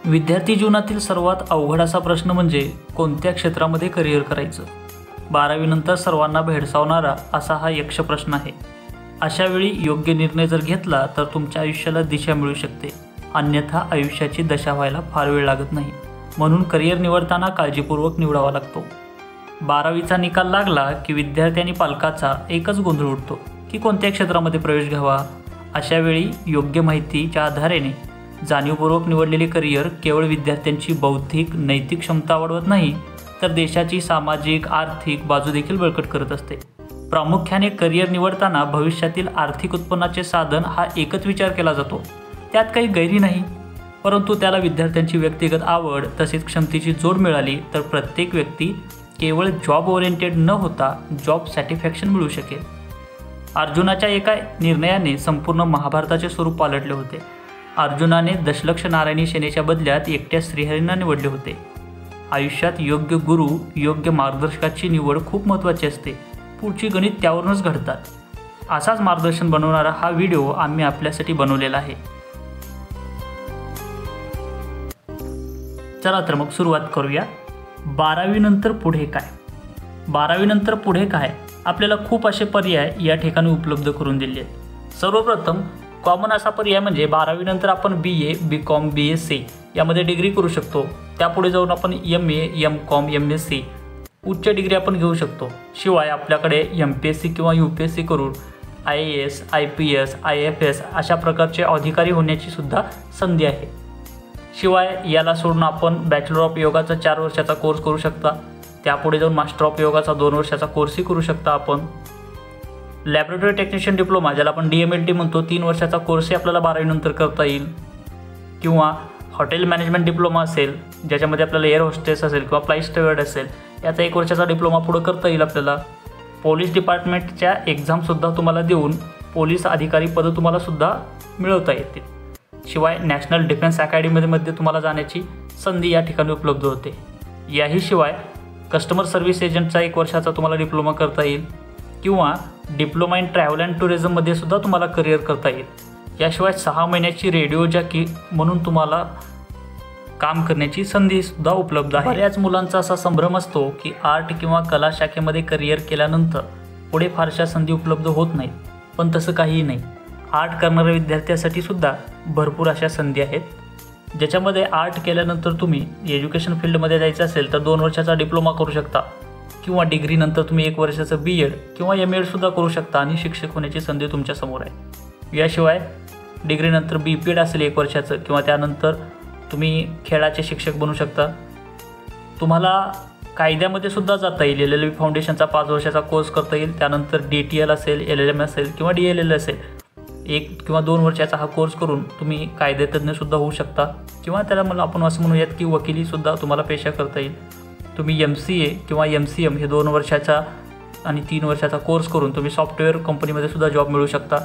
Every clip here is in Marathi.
विद्यार्थी जीवनातील सर्वात अवघड असा प्रश्न म्हणजे कोणत्या क्षेत्रामध्ये करिअर करायचं. 12वी नंतर सर्वांना भेडसावणारा असा हा यक्ष प्रश्न आहे. अशा वेळी योग्य निर्णय जर घेतला तर तुमच्या आयुष्याला दिशा मिळू शकते, अन्यथा आयुष्याची दशा व्हायला फार वेळ लागत नाही. म्हणून करिअर निवडताना काळजीपूर्वक निवडावा लागतो. 12वीचा निकाल लागला की विद्यार्थी आणि पालकाचा एकच गोंधळ उठतो की कोणत्या क्षेत्रामध्ये प्रवेश घ्यावा. अशा वेळी योग्य माहितीच्या आधाराने जाणीवपूर्वक निवडलेले करिअर केवळ विद्यार्थ्यांची बौद्धिक नैतिक क्षमता वाढवत नाही, तर देशाची सामाजिक आर्थिक बाजू देखील बळकट करत असते. प्रामुख्याने करिअर निवडताना भविष्यातील आर्थिक उत्पन्नाचे साधन हा एकच विचार केला जातो. त्यात काही गैरी नाही, परंतु त्याला विद्यार्थ्यांची व्यक्तिगत आवड तसेच क्षमतेची जोड मिळाली तर प्रत्येक व्यक्ती केवळ जॉब ओरिएंटेड न होता जॉब सॅटिस्फॅक्शन मिळू शकेल. अर्जुनाच्या एका निर्णयाने संपूर्ण महाभारताचे स्वरूप पालटले होते. अर्जुनाने दशलक्ष नारायणी सेनेच्या बदल्यात एकट्या श्रीहरींना निवडले होते. आयुष्यात योग्य गुरु योग्य मार्गदर्शकाची निवड खूप महत्त्वाची असते. पुढची गणित त्यावरूनच घडतात. असाच मार्गदर्शन बनवणारा हा व्हिडिओ आम्ही आपल्यासाठी बनवलेला आहे. चला तर मग सुरुवात करूया. 12वी नंतर पुढे काय? 12वी नंतर पुढे काय आपल्याला खूप असे पर्याय या ठिकाणी उपलब्ध करून दिले आहेत. सर्वप्रथम कॉमन असा पर्याय म्हणजे 12वी नंतर आपण BA, BCom, BSc यामध्ये डिग्री करू शकतो. त्यापुढे जाऊन आपण MA, MCom, MSc उच्च डिग्री आपण घेऊ शकतो. शिवाय आपल्याकडे MPSC किंवा UPSC करून IAS, IPS, IFS अशा प्रकारचे अधिकारी होण्याची सुद्धा संधी आहे. शिवाय याला सोडून आपण बॅचलर ऑफ योगाचा 4 वर्षाचा कोर्स करू शकता. त्यापुढे जाऊन मास्टर ऑफ योगाचा 2 वर्षाचा कोर्सही करू शकता आपण. लॅबोरेटरी टेक्निशियन डिप्लोमा ज्याला आपण DMLT म्हणतो 3 वर्षाचा कोर्सही आपल्याला 12वी नंतर करता येईल. किंवा हॉटेल मॅनेजमेंट डिप्लोमा असेल ज्याच्यामध्ये आपल्याला एअर होस्टेस असेल किंवा फ्लाईट स्टुअर्ड असेल याचा 1 वर्षाचा डिप्लोमा पुढं करता येईल आपल्याला. पोलीस डिपार्टमेंटच्या एक्झामसुद्धा तुम्हाला देऊन पोलीस अधिकारी पदं तुम्हालासुद्धा मिळवता येतील. शिवाय नॅशनल डिफेन्स अकॅडमीमध्ये तुम्हाला जाण्याची संधी या ठिकाणी उपलब्ध होते. याहीशिवाय कस्टमर सर्व्हिस एजंटचा 1 वर्षाचा तुम्हाला डिप्लोमा करता येईल किंवा डिप्लोमा इन ट्रॅव्हल अँड टुरिझममध्ये सुद्धा तुम्हाला करिअर करता येईल. याशिवाय 6 महिन्याची रेडिओ जॅकी म्हणून तुम्हाला काम करण्याची संधीसुद्धा उपलब्ध आहे. बऱ्याच मुलांचा असा संभ्रम असतो की आर्ट किंवा कला शाखेमध्ये करिअर केल्यानंतर पुढे फारशा संधी उपलब्ध होत नाहीत, पण तसं काहीही नाही. आर्ट करणाऱ्या विद्यार्थ्यांसाठी सुद्धा भरपूर अशा संधी आहेत, ज्याच्यामध्ये आर्ट केल्यानंतर तुम्ही एज्युकेशन फील्डमध्ये जायचं असेल तर 2 वर्षाचा डिप्लोमा करू शकता किंवा डिग्रीनंतर तुम्ही 1 वर्षाचं BEd किंवा MAd सुद्धा करू शकता आणि शिक्षक होण्याची संधी तुमच्यासमोर आहे. याशिवाय डिग्रीनंतर BPEd असेल 1 वर्षाचं किंवा त्यानंतर तुम्ही खेळाचे शिक्षक बनू शकता. तुम्हाला कायद्यामध्ये सुद्धा जाता येईल. LLB फाउंडेशनचा 5 वर्षाचा कोर्स करता येईल. त्यानंतर DTL असेल, LLM असेल किंवा DLL असेल 1 किंवा 2 वर्षाचा हा कोर्स करून तुम्ही कायदेतज्ञसुद्धा होऊ शकता. किंवा त्याला मला आपण असं म्हणूयात की वकिलीसुद्धा तुम्हाला पेशा करता येईल. तुम्ही MCA किंवा MCM हे 2 वर्षाचा आणि 3 वर्षाचा कोर्स करून तुम्ही सॉफ्टवेअर कंपनीमध्ये सुद्धा जॉब मिळू शकता.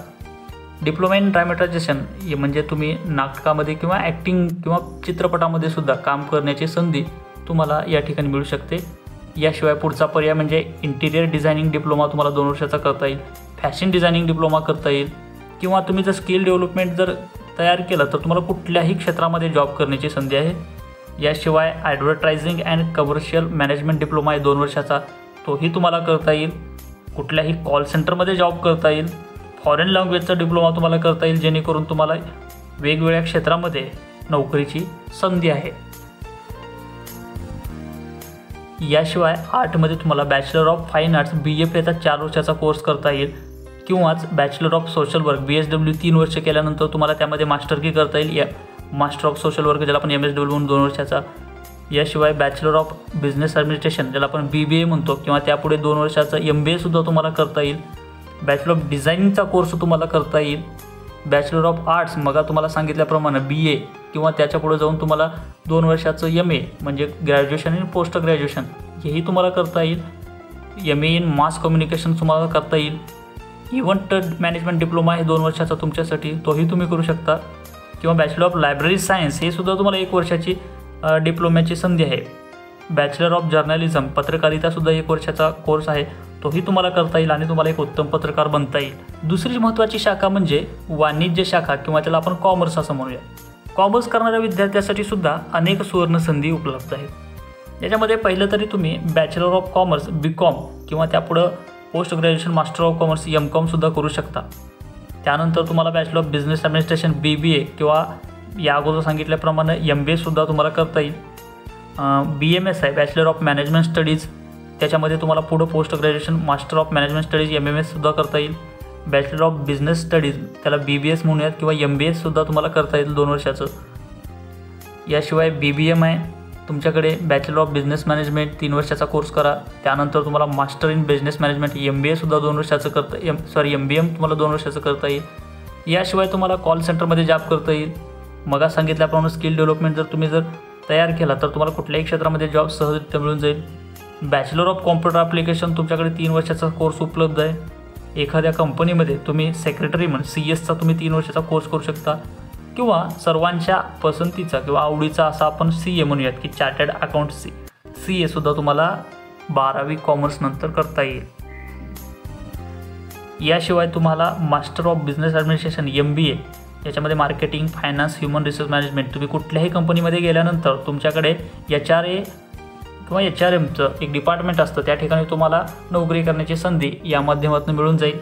डिप्लोमा इन ड्रामॅटायझेशन हे म्हणजे तुम्ही नाटकामध्ये किंवा ॲक्टिंग किंवा चित्रपटामध्ये सुद्धा काम करण्याची संधी तुम्हाला या ठिकाणी मिळू शकते. याशिवाय पुढचा पर्याय म्हणजे इंटिरियर डिझायनिंग डिप्लोमा तुम्हाला 2 वर्षाचा करता येईल. फॅशन डिझायनिंग डिप्लोमा करता येईल. किंवा तुम्ही जर स्किल डेव्हलपमेंट जर तयार केलं तर तुम्हाला कुठल्याही क्षेत्रामध्ये जॉब करण्याची संधी आहे. याशिवाय advertising and commercial management diploma आहे 2 वर्षाचा, तोही तुम्हाला करता येईल. कुठल्याही कॉल सेंटरमध्ये जॉब करता येईल. फॉरेन लँग्वेजचा डिप्लोमा तुम्हाला करता येईल, जेणेकरून तुम्हाला वेगवेगळ्या क्षेत्रामध्ये नोकरीची संधी आहे. याशिवाय आर्टमध्ये तुम्हाला बॅचलर ऑफ फाईन आर्ट्स BFAचा 4 वर्षाचा कोर्स करता येईल किंवाच bachelor of social work BSW 3 वर्ष केल्यानंतर तुम्हाला त्यामध्ये मास्टर की करता येईल. मास्टर ऑफ सोशल वर्क ज्याला आपण MSW म्हणून 2 वर्षाचा. याशिवाय बॅचलर ऑफ बिझनेस ॲडमिनिस्ट्रेशन ज्याला आपण BBA म्हणतो किंवा त्यापुढे 2 वर्षाचा MBAसुद्धा तुम्हाला करता येईल. बॅचलर ऑफ डिझायनिंगचा कोर्स तुम्हाला करता येईल. बॅचलर ऑफ आर्ट्स मग तुम्हाला सांगितल्याप्रमाणे BA किंवा त्याच्यापुढे जाऊन तुम्हाला 2 वर्षाचं MA म्हणजे ग्रॅज्युएशन आणि पोस्ट ग्रॅज्युएशन हेही तुम्हाला करता येईल. MA इन मास कम्युनिकेशन तुम्हाला करता येईल. इव्हेंट मॅनेजमेंट डिप्लोमा हे 2 वर्षाचा तुमच्यासाठी, तोही तुम्ही करू शकता. किंवा बॅचलर ऑफ लायब्ररी सायन्स हे सुद्धा तुम्हाला 1 वर्षाची डिप्लोम्याची संधी आहे. बॅचलर ऑफ जर्नलिझम पत्रकारितासुद्धा 1 वर्षाचा कोर्स आहे, तोही तुम्हाला करता येईल आणि तुम्हाला एक उत्तम पत्रकार बनता येईल. दुसरी महत्त्वाची शाखा म्हणजे वाणिज्य शाखा किंवा त्याला आपण कॉमर्स असं म्हणूया. कॉमर्स करणाऱ्या विद्यार्थ्यांसाठी सुद्धा अनेक सुवर्णसंधी उपलब्ध आहेत। याच्यामध्ये पहिलं तरी तुम्ही बॅचलर ऑफ कॉमर्स BCom किंवा त्यापुढं post graduation master of commerce MCom सुद्धा करू शकता। त्यानंतर तुम्हाला bachelor of business administration BBA किंवा या अगोदर सांगितल्याप्रमाणे MBA सुद्धा तुम्हाला करता येईल। BMS आहे बॅचलर ऑफ मॅनेजमेंट स्टडीज, त्याच्यामध्ये तुम्हाला पुढं post graduation master of management studies MMS सुद्धा करता येईल। बॅचलर ऑफ बिझनेस स्टडीज त्याला BBS म्हणूयात किंवा MBS सुद्धा तुम्हाला करता येईल 2 वर्षाचं। याशिवाय BBM आहे तुमच्याकडे बॅचलर ऑफ बिझनेस मॅनेजमेंट 3 वर्षाचा कोर्स करा। त्यानंतर तुम्हाला master in business management MBA सुद्धा 2 वर्षाचं MBM तुम्हाला 2 वर्षाचं करता येईल। याशिवाय तुम्हाला कॉल सेंटरमध्ये जॉब करता येईल। मग सांगितल्याप्रमाणे स्किल डेव्हलपमेंट जर तयार केला तर तुम्हाला कुठल्याही क्षेत्रामध्ये जॉब सहजरित्या मिळून जाईल। बॅचलर ऑफ कॉम्प्युटर ॲप्लिकेशन तुमच्याकडे 3 वर्षाचा कोर्स उपलब्ध आहे। एखाद्या कंपनीमध्ये तुम्ही सेक्रेटरी म्हणून CS तुम्ही 3 वर्षाचा कोर्स करू शकता किंवा सर्वांच्या पसंतीचा किंवा आवडीचा असा आपण CA म्हणूयात की चार्टर्ड अकाउंट CA सुद्धा तुम्हाला 12वी कॉमर्स नंतर करता येईल। याशिवाय तुम्हाला master of business administration MBA याच्यामध्ये marketing, finance, human resource management, तुम्ही कुठल्याही कंपनीमध्ये गेल्यानंतर तुमच्याकडे HRA किंवा HRMचं एक डिपार्टमेंट असतं, त्या ठिकाणी तुम्हाला नोकरी करण्याची संधी या माध्यमातून मिळून जाईल।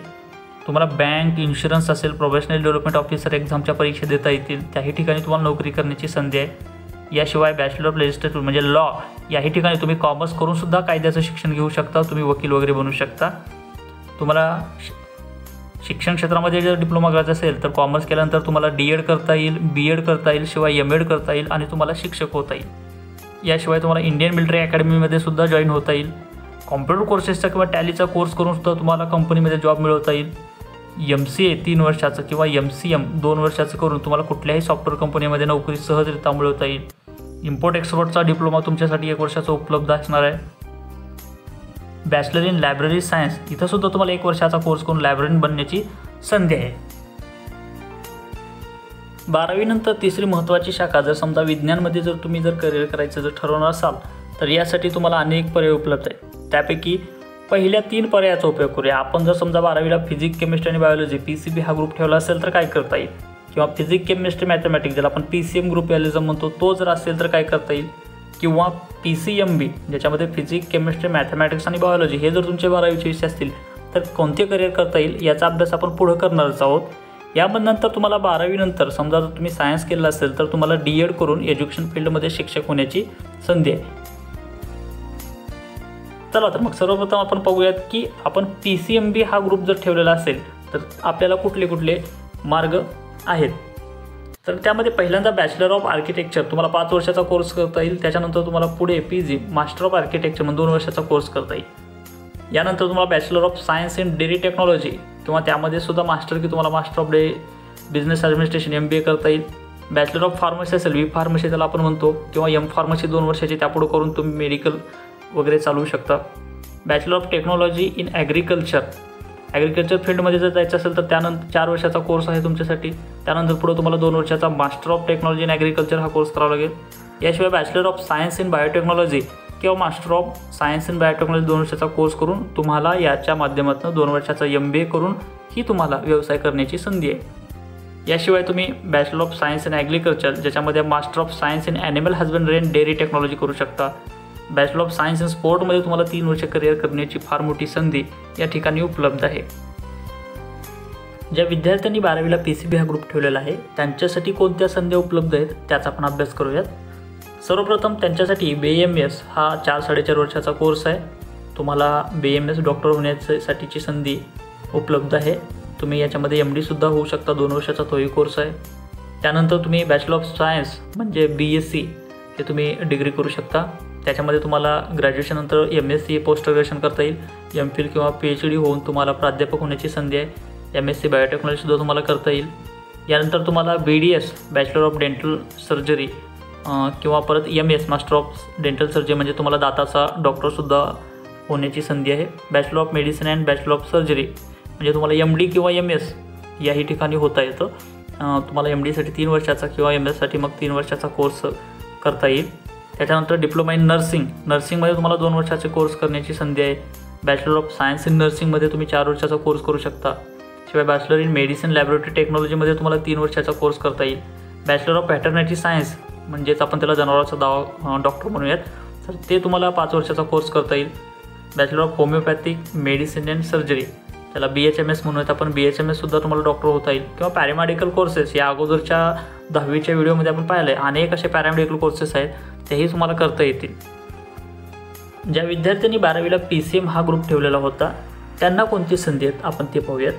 तुम्हाला बँक, इन्शुरन्स असेल, प्रोफेशनल डेव्हलपमेंट ऑफिसर एक्झामच्या परीक्षा देता येतील, त्याही ठिकाणी तुम्हाला नोकरी करण्याची संधी आहे। याशिवाय बॅचलर ऑफ लेजिस्लेटिव्ह म्हणजे लॉ याही ठिकाणी तुम्ही कॉमर्स करून सुद्धा कायद्याचं शिक्षण घेऊ शकता, तुम्ही वकील वगैरे बनू शकता। तुम्हाला शिक्षण क्षेत्रामध्ये जर डिप्लोमा करायचा असेल तर कॉमर्स केल्यानंतर तुम्हाला DED करता येईल, BEd करता येईल, शिवाय MAd करता येईल आणि तुम्हाला शिक्षक होता येईल। याशिवाय तुम्हाला इंडियन मिलिटरी अकॅडमीमध्ये सुद्धा जॉईन होता येईल। कॉम्प्युटर कोर्सेसचा किंवा टॅलीचा कोर्स करून सुद्धा तुम्हाला कंपनीमध्ये जॉब मिळवता येईल। MCA 3 वर्षाचं किंवा MCM 2 वर्षाचं करून तुम्हाला कुठल्याही सॉफ्टवेअर कंपनीमध्ये नोकरी सहजरित्या मिळवता येईल। इम्पोर्ट एक्सपोर्टचा डिप्लोमा तुमच्यासाठी 1 वर्षाचा उपलब्ध असणार आहे। बॅचलर इन लायब्ररी सायन्स इथं सुद्धा तुम्हाला 1 वर्षाचा कोर्स करून लायब्ररीन बनण्याची संधी आहे। 12वी नंतर तिसरी महत्त्वाची शाखा जर समजा विज्ञानमध्ये जर तुम्ही करिअर करायचं जर ठरवणार असाल तर यासाठी तुम्हाला अनेक पर्याय उपलब्ध आहेत। त्यापैकी पहिल्या 3 पर्यायाचा उपयोग करूया। आपण जर समजा 12वीला फिजिक्स, केमिस्ट्री आणि बायोलॉजी PCB हा ग्रुप ठेवला असेल तर काय करता येईल, किंवा फिजिक्स, केमिस्ट्री, मॅथमॅटिक्स ज्याला आपण PCM ग्रुप ॲलिझम म्हणतो तो जर असेल तर काय करता येईल, किंवा PCMB ज्याच्यामध्ये फिजिक्स, केमिस्ट्री, मॅथमॅटिक्स आणि बायोलॉजी हे जर तुमचे 12वीचे विषय असतील तर कोणते करिअर करता येईल याचा अभ्यास आपण पुढे करणारच आहोत। यानंतर तुम्हाला 12वी नंतर समजा जर तुम्ही सायन्स केलं असेल तर तुम्हाला DED करून एज्युकेशन फील्डमध्ये शिक्षक होण्याची संधी आहे। चला तर मग सर्वप्रथम आपण पाहूयात की आपण PCMB हा ग्रुप जर ठेवलेला असेल तर आपल्याला कुठले कुठले मार्ग आहेत। तर त्यामध्ये पहिल्यांदा बॅचलर ऑफ आर्किटेक्चर तुम्हाला 5 वर्षाचा कोर्स करता येईल। त्याच्यानंतर तुम्हाला पुढे PG मास्टर ऑफ आर्किटेक्चर म्हणून 2 वर्षाचा कोर्स करता येईल। यानंतर तुम्हाला bachelor of science in dairy technology किंवा त्यामध्ये सुद्धा मास्टर की तुम्हाला master of business administration MBA करता येईल। बॅचलर ऑफ फार्मसी असेल, B फार्मसी त्याला आपण म्हणतो, किंवा M फार्मसी 2 वर्षाची त्यापुढे करून तुम्ही मेडिकल वगैरे चालवू शकता। Bachelor of technology in agriculture फील्डमध्ये जर जायचं असेल तर त्यानंतर 4 वर्षाचा कोर्स आहे तुमच्यासाठी। त्यानंतर पुढे तुम्हाला 2 वर्षाचा master of technology in agriculture हा कोर्स करावा लागेल। याशिवाय bachelor of science in biotechnology किंवा master of science in biotechnology 2 वर्षाचा कोर्स करून तुम्हाला याच्या माध्यमातून 2 वर्षाचा MBA करून ही तुम्हाला व्यवसाय करण्याची संधी आहे। याशिवाय तुम्ही bachelor of science in agriculture ज्याच्यामध्ये master of science in animal husbandry and dairy technology करू शकता। बॅचलर ऑफ सायन्स इन स्पोर्टमध्ये तुम्हाला 3 वर्ष करिअर करण्याची फार मोठी संधी या ठिकाणी उपलब्ध आहे। ज्या विद्यार्थ्यांनी 12वीला PCB हा ग्रुप ठेवलेला आहे त्यांच्यासाठी कोणत्या संधी उपलब्ध आहेत त्याचा आपण अभ्यास करूयात। सर्वप्रथम त्यांच्यासाठी BAMS हा 4-4.5 वर्षाचा कोर्स आहे। तुम्हाला BAMS डॉक्टर होण्यासाठीची संधी उपलब्ध आहे। तुम्ही याच्यामध्ये MD सुद्धा होऊ शकता, 2 वर्षाचा तोही कोर्स आहे। त्यानंतर तुम्ही बॅचलर ऑफ सायन्स म्हणजे BSc हे तुम्ही डिग्री करू शकता। त्याच्यामध्ये तुम्हाला ग्रॅज्युएशननंतर MSc पोस्ट ग्रॅज्युएशन करता येईल, MPhil किंवा PhD होऊन तुम्हाला प्राध्यापक होण्याची संधी आहे। MSc बायोटेक्नॉलॉजी सुद्धा तुम्हाला करता येईल। यानंतर तुम्हाला BDS bachelor of dental surgery किंवा परत MS master of dental surgery म्हणजे तुम्हाला दाताचा डॉक्टरसुद्धा होण्याची संधी आहे। Bachelor of medicine and bachelor of surgery म्हणजे तुम्हाला MD किंवा MS याही ठिकाणी होता येतं। तुम्हाला MDसाठी 3 वर्षाचा किंवा MSसाठी मग 3 वर्षाचा कोर्स करता येईल। त्याच्यानंतर डिप्लोमा इन नर्सिंगमध्ये तुम्हाला 2 वर्षाचे कोर्स करण्याची संधी आहे। बॅचलर ऑफ सायन्स इन नर्सिंगमध्ये तुम्ही 4 वर्षाचा कोर्स करू शकता। शिवाय बॅचलर इन मेडिसिन लॅबोरेटरी टेक्नॉलॉजीमध्ये तुम्हाला 3 वर्षाचा कोर्स करता येईल। बॅचलर ऑफ व्हेटरनरी सायन्स म्हणजेच आपण त्याला जनावरांचा डॉक्टर म्हणूयात, तर ते तुम्हाला 5 वर्षाचा कोर्स करता येईल. Bachelor of homeopathic medicine and surgery, त्याला BHMS म्हणूयात आपण, BHMSसुद्धा तुम्हाला डॉक्टर होता येईल. किंवा पॅरामेडिकल कोर्सेस, या अगोदरच्या 10वीच्या व्हिडिओमध्ये आपण पाहिलं आहे अनेक असे पॅरामेडिकल कोर्सेस आहेत, तेही तुम्हाला करता येतील. ज्या विद्यार्थ्यांनी 12वीला PCM हा ग्रुप ठेवलेला होता त्यांना कोणती संधी आहेत आपण ते पाहूयात.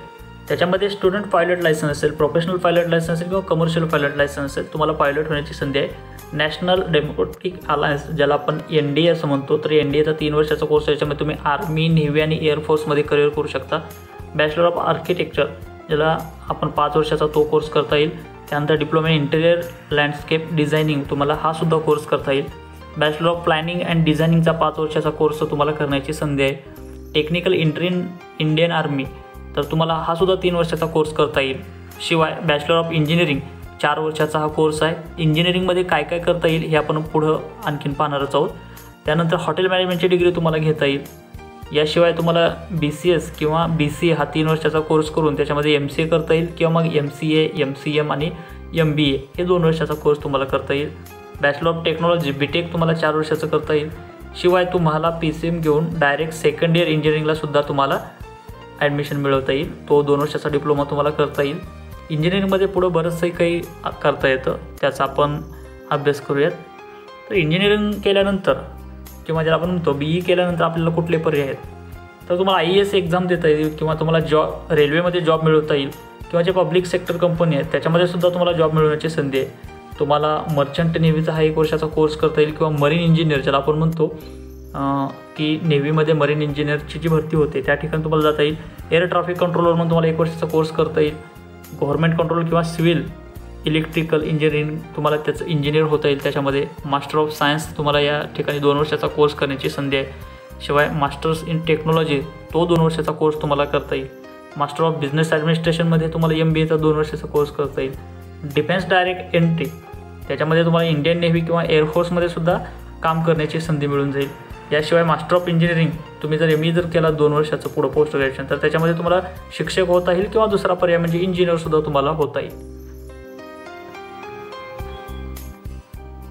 त्याच्यामध्ये स्टुडंट पायलट लायसन्स असेल, प्रोफेशनल पायलट लायसन्स असेल किंवा कमर्शियल पायलट लायसन्स असेल, तुम्हाला पायलट होण्याची संधी आहे. नॅशनल डेमोक्रेटिक अलायन्स, ज्याला आपण NDA असं म्हणतो, तर NDAचा 3 वर्षाचा कोर्स आहे. याच्यामध्ये तुम्ही आर्मी, नेव्ही आणि एअरफोर्समध्ये करिअर करू शकता. बॅचलर ऑफ आर्किटेक्चर, ज्याला आपण 5 वर्षाचा तो कोर्स करता येईल. त्यानंतर diploma in interior landscape designing, तुम्हाला हा सुद्धा कोर्स करता येईल. बॅचलर ऑफ प्लॅनिंग अँड डिझायनिंगचा 5 वर्षाचा कोर्स तुम्हाला करण्याची संधी आहे. टेक्निकल इंडियन आर्मी, तर तुम्हाला हा सुद्धा 3 वर्षाचा कोर्स करता येईल. शिवाय बॅचलर ऑफ इंजिनिअरिंग 4 वर्षाचा हा कोर्स आहे. इंजिनिअरिंगमध्ये काय काय करता येईल हे आपण पुढं आणखीन पाहणारच आहोत. त्यानंतर हॉटेल मॅनेजमेंटची डिग्री तुम्हाला घेता येईल. याशिवाय तुम्हाला BCS किंवा BCA हा 3 वर्षाचा कोर्स करून त्याच्यामध्ये MCA करता येईल किंवा मग MCA, MCM आणि MBA हे 2 वर्षाचा कोर्स तुम्हाला करता येईल. बॅचलर ऑफ टेक्नॉलॉजी BTech तुम्हाला 4 वर्षाचं करता येईल. शिवाय तुम्हाला PCM घेऊन डायरेक्ट सेकंड इयर इंजिनिअरिंगलासुद्धा तुम्हाला ॲडमिशन मिळवता येईल. तो 2 वर्षाचा डिप्लोमा तुम्हाला करता येईल. इंजिनिअरिंगमध्ये पुढं बरंचसं काही करता येतं, त्याचा आपण अभ्यास करूयात. तर इंजिनिअरिंग केल्यानंतर किंवा ज्याला आपण म्हणतो BE केल्यानंतर आपल्याला कुठले पर्याय आहेत, तर तुम्हाला IAS एक्झाम देता येईल किंवा तुम्हाला रेल्वेमध्ये जॉब मिळवता येईल किंवा जे पब्लिक सेक्टर कंपनी आहेत त्याच्यामध्ये सुद्धा तुम्हाला जॉब मिळवण्याची संधी आहे. तुम्हाला मर्चंट नेव्हीचा हा 1 वर्षाचा कोर्स करता येईल किंवा मरीन इंजिनियर, ज्याला आपण म्हणतो की नेव्हीमध्ये मरीन इंजिनियरची जी भरती होते त्या ठिकाणी तुम्हाला जाता येईल. एअर ट्रॅफिक कंट्रोलर म्हणून तुम्हाला 1 वर्षाचा कोर्स करता येईल. गव्हर्नमेंट कंट्रोल किंवा सिव्हिल इलेक्ट्रिकल इंजिनिअरिंग, तुम्हाला त्याचं इंजिनियर होता येईल. त्याच्यामध्ये मास्टर ऑफ सायन्स तुम्हाला या ठिकाणी 2 वर्षाचा कोर्स करण्याची संधी आहे. शिवाय मास्टर्स इन टेक्नॉलॉजी तो 2 वर्षाचा कोर्स तुम्हाला करता येईल. मास्टर ऑफ बिझनेस ॲडमिनिस्ट्रेशनमध्ये तुम्हाला MBAचा 2 वर्षाचा कोर्स करता येईल. डिफेन्स डायरेक्ट एंट्री, त्याच्यामध्ये तुम्हाला इंडियन नेव्ही किंवा एअरफोर्समध्ये सुद्धा काम करण्याची संधी मिळून जाईल. याशिवाय मास्टर ऑफ इंजिनिअरिंग तुम्ही जर ME जर केला 2 वर्षाचं पुढं पोस्ट ग्रॅज्युएशन, तर त्याच्यामध्ये तुम्हाला शिक्षक होता येईल किंवा दुसरा पर्याय म्हणजे इंजिनिअरसुद्धा तुम्हाला होता येईल.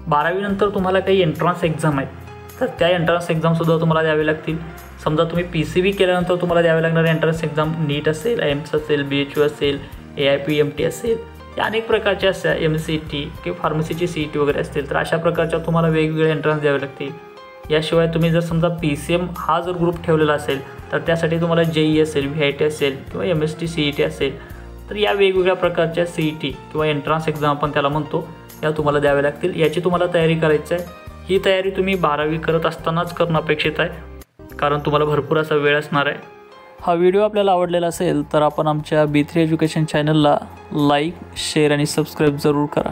12वी नंतर तुम्हाला काही एंट्रन्स एक्झाम आहेत, तर त्या एंट्रन्स एक्झामसुद्धा तुम्हाला द्यावे लागतील. समजा तुम्ही PCB केल्यानंतर तुम्हाला द्यावे लागणारे एंट्रन्स एक्झाम NEET असेल, IIMS असेल, BHU असेल, AIPMT असेल, या अनेक प्रकारच्या असल्या MCT किंवा फार्मसीची CET वगैरे असतील, तर अशा प्रकारच्या तुम्हाला वेगवेगळे एंट्रन्स द्यावे लागतील. याशिवाय तुम्ही जर समजा PCM हा जर ग्रुप ठेवलेला असेल तर त्यासाठी तुम्हाला JEE असेल, VIT असेल किंवा MST CET असेल, तर या वेगवेगळ्या प्रकारच्या CET किंवा एंट्रन्स एक्झाम आपण त्याला म्हणतो, या तुम्हाला द्याव्या लागतील. याची तुम्हाला तयारी करायची आहे. ही तयारी तुम्ही 12वी करत असतानाच करणं अपेक्षित आहे, कारण तुम्हाला भरपूर असा वेळ असणार आहे. हा व्हिडिओ आपल्याला आवडलेला असेल तर आपण आमच्या B3 एज्युकेशन चॅनलला लाईक, शेअर आणि सबस्क्राईब जरूर करा.